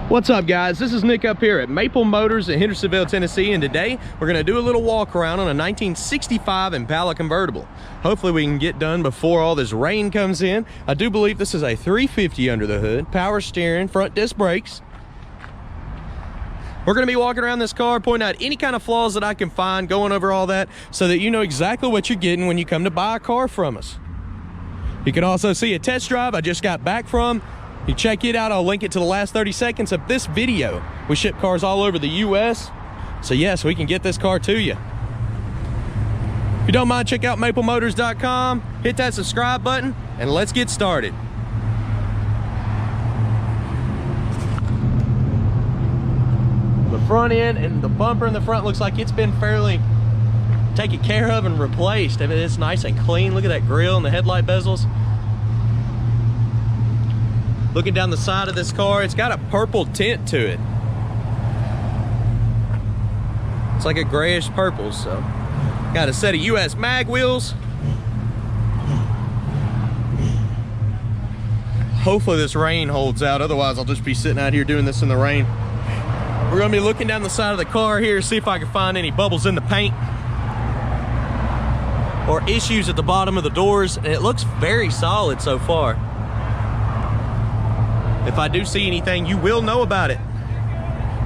What's up, guys? This is Nick up here at Maple Motors in Hendersonville, Tennessee, and today we're going to do a little walk around on a 1965 Impala Convertible. Hopefully we can get done before all this rain comes in. I do believe this is a 350 under the hood, power steering, front disc brakes. We're going to be walking around this car, pointing out any kind of flaws that I can find, going over all that so that you know exactly what you're getting when you come to buy a car from us. You can also see a test drive I just got back from. You check it out, I'll link it to the last 30 seconds of this video. We ship cars all over the US, so yes, we can get this car to you. If you don't mind, check out maplemotors.com, hit that subscribe button, and let's get started. The front end and the bumper in the front looks like it's been fairly taken care of and replaced. I mean, it's nice and clean. Look at that grille and the headlight bezels. Looking down the side of this car, it's got a purple tint to it. It's like a grayish purple, so. Got a set of US mag wheels. Hopefully this rain holds out, otherwise I'll just be sitting out here doing this in the rain. We're gonna be looking down the side of the car here, see if I can find any bubbles in the paint or issues at the bottom of the doors, and it looks very solid so far. If I do see anything, you will know about it.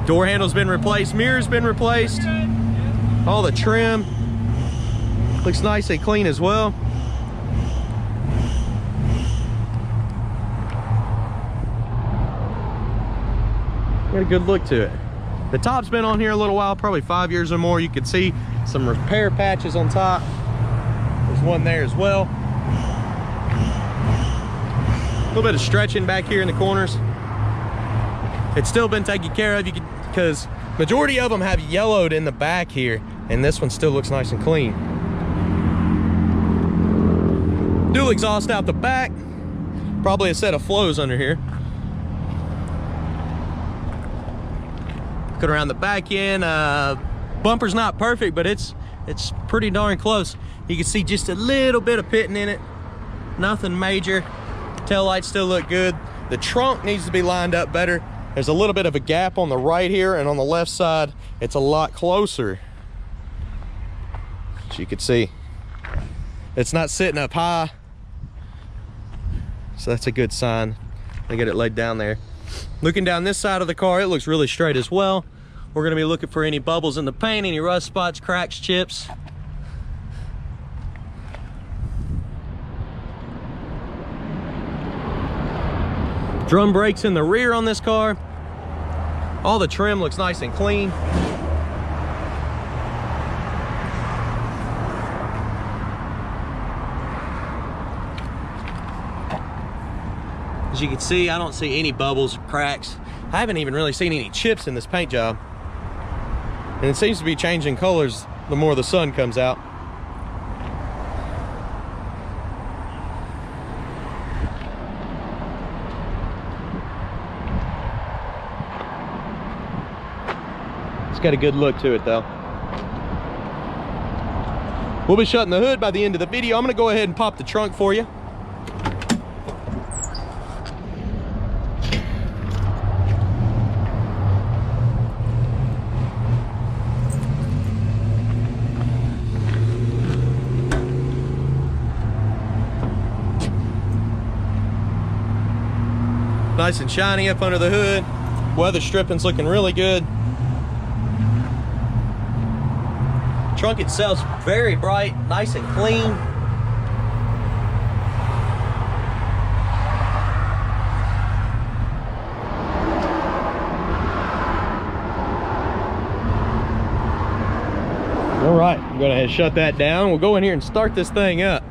Door handle's been replaced, mirror's been replaced. All the trim looks nice and clean as well. Got a good look to it. The top's been on here a little while, probably 5 years or more. You can see some repair patches on top. There's one there as well. A little bit of stretching back here in the corners. It's still been taken care of, because majority of them have yellowed in the back here, and this one still looks nice and clean. Dual exhaust out the back. Probably a set of flows under here. Looking around the back end, bumper's not perfect, but it's pretty darn close. You can see just a little bit of pitting in it. Nothing major. Tail lights still look good. The trunk needs to be lined up better. There's a little bit of a gap on the right here, and on the left side it's a lot closer. As you can see, it's not sitting up high, so that's a good sign. I get it laid down there. Looking down this side of the car, it looks really straight as well. We're going to be looking for any bubbles in the paint, any rust spots, cracks, chips. Drum brakes in the rear on this car. All the trim looks nice and clean. As you can see, I don't see any bubbles or cracks. I haven't even really seen any chips in this paint job. And it seems to be changing colors the more the sun comes out. Got a good look to it though. We'll be shutting the hood by the end of the video. I'm gonna go ahead and pop the trunk for you. Nice and shiny up under the hood. Weather stripping's looking really good. Trunk itself's very bright, nice and clean. All right, I'm gonna shut that down. We'll go in here and start this thing up.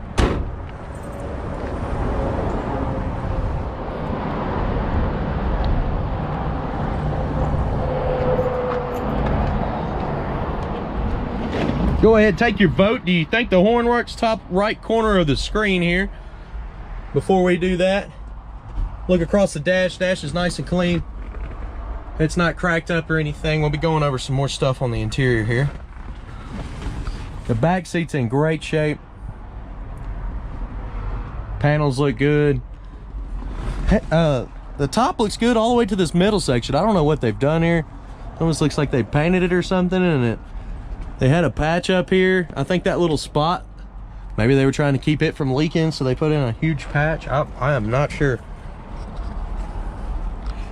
Go ahead, take your vote. Do you think the horn works? Top right corner of the screen here. Before we do that, look across the dash. Dash is nice and clean. It's not cracked up or anything. We'll be going over some more stuff on the interior here. The back seat's in great shape. Panels look good. The The top looks good all the way to this middle section. I don't know what they've done here. Almost looks like they painted it or something, and they had a patch up here. I think that little spot, maybe they were trying to keep it from leaking, so they put in a huge patch. I am not sure.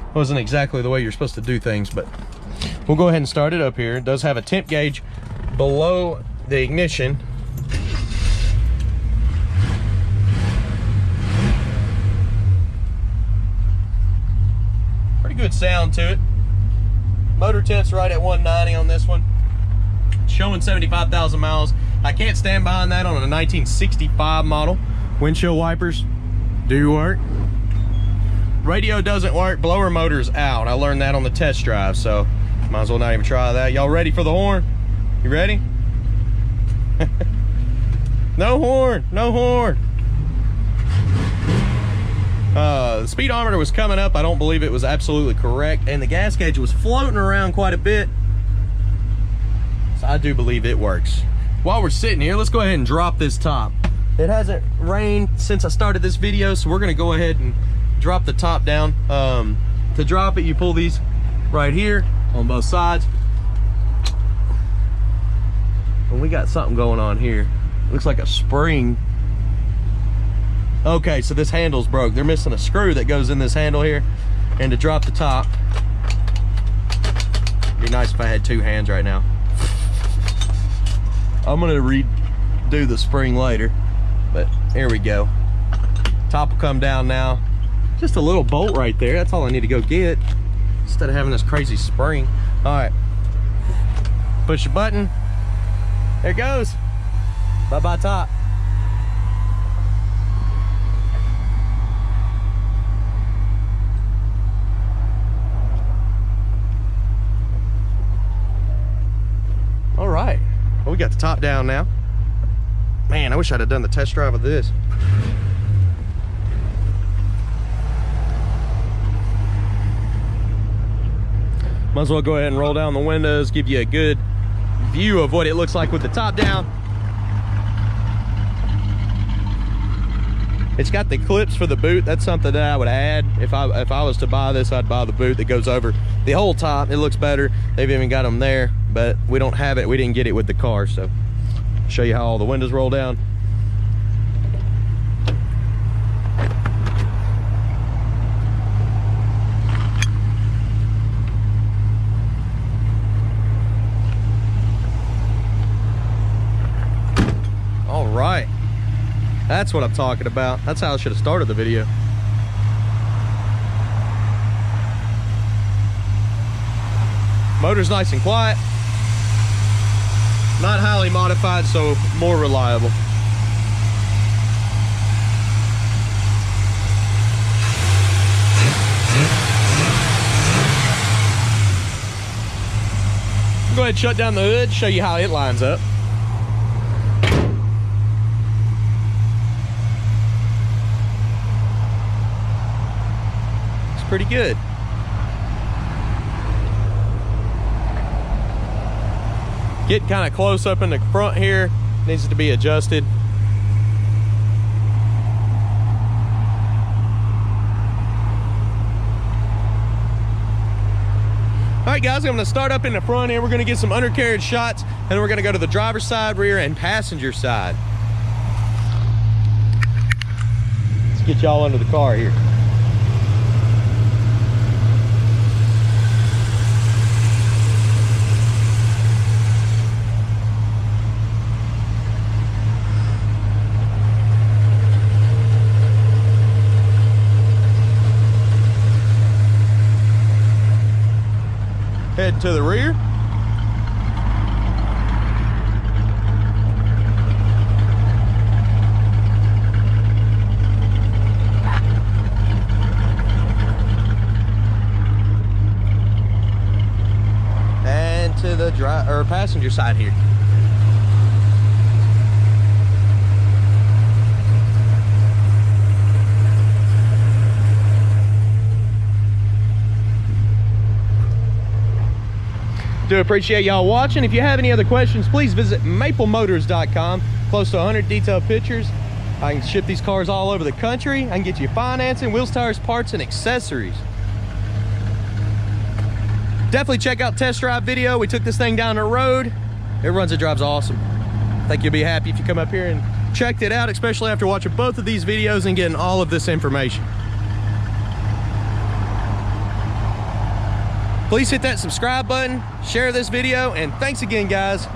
It wasn't exactly the way you're supposed to do things, but we'll go ahead and start it up here. It does have a temp gauge below the ignition. Pretty good sound to it. Motor temp's right at 190 on this one. Showing 75,000 miles. I can't stand behind that on a 1965 model. Windshield wipers do work. Radio doesn't work. Blower motor's out. I learned that on the test drive, so might as well not even try that. Y'all ready for the horn? You ready? No horn, no horn. The speedometer was coming up. I don't believe it was absolutely correct, and the gas gauge was floating around quite a bit, so I do believe it works. While we're sitting here, let's go ahead and drop this top. It hasn't rained since I started this video, so we're gonna go ahead and drop the top down. To drop it, you pull these right here on both sides, and we got something going on here. Looks like a spring. Okay, so this handle's broke. They're missing a screw that goes in this handle here. And to drop the top, it'd be nice if I had two hands right now. I'm gonna redo the spring later, but here we go. Top will come down now. Just a little bolt right there. That's all I need to go get, instead of having this crazy spring. All right, push the button. There it goes. Bye-bye top. All right, well, we got the top down now. Man, I wish I'd have done the test drive of this. Might as well go ahead and roll down the windows, give you a good view of what it looks like with the top down. It's got the clips for the boot. That's something that I would add. If I was to buy this, I'd buy the boot that goes over the whole top. It looks better. They've even got them there, but we don't have it. We didn't get it with the car, so I'll show you how all the windows roll down. All right. That's what I'm talking about. That's how I should have started the video. Motor's nice and quiet. Not highly modified, so more reliable. Go ahead and shut down the hood, show you how it lines up. Pretty good. Getting kind of close up in the front here. Needs to be adjusted. All right, guys, I'm going to start up in the front here. We're going to get some undercarriage shots, and then we're going to go to the driver's side, rear, and passenger side. Let's get y'all under the car here. Head to the rear. And to the passenger side here. Do appreciate y'all watching. If you have any other questions, please visit maplemotors.com. Close to 100 detailed pictures I can ship these cars all over the country. I can get you financing, wheels, tires, parts, and accessories. Definitely check out test drive video. We took this thing down the road. It runs and drives awesome. I think you'll be happy if you come up here and checked it out, especially after watching both of these videos and getting all of this information. Please hit that subscribe button, share this video, and thanks again, guys.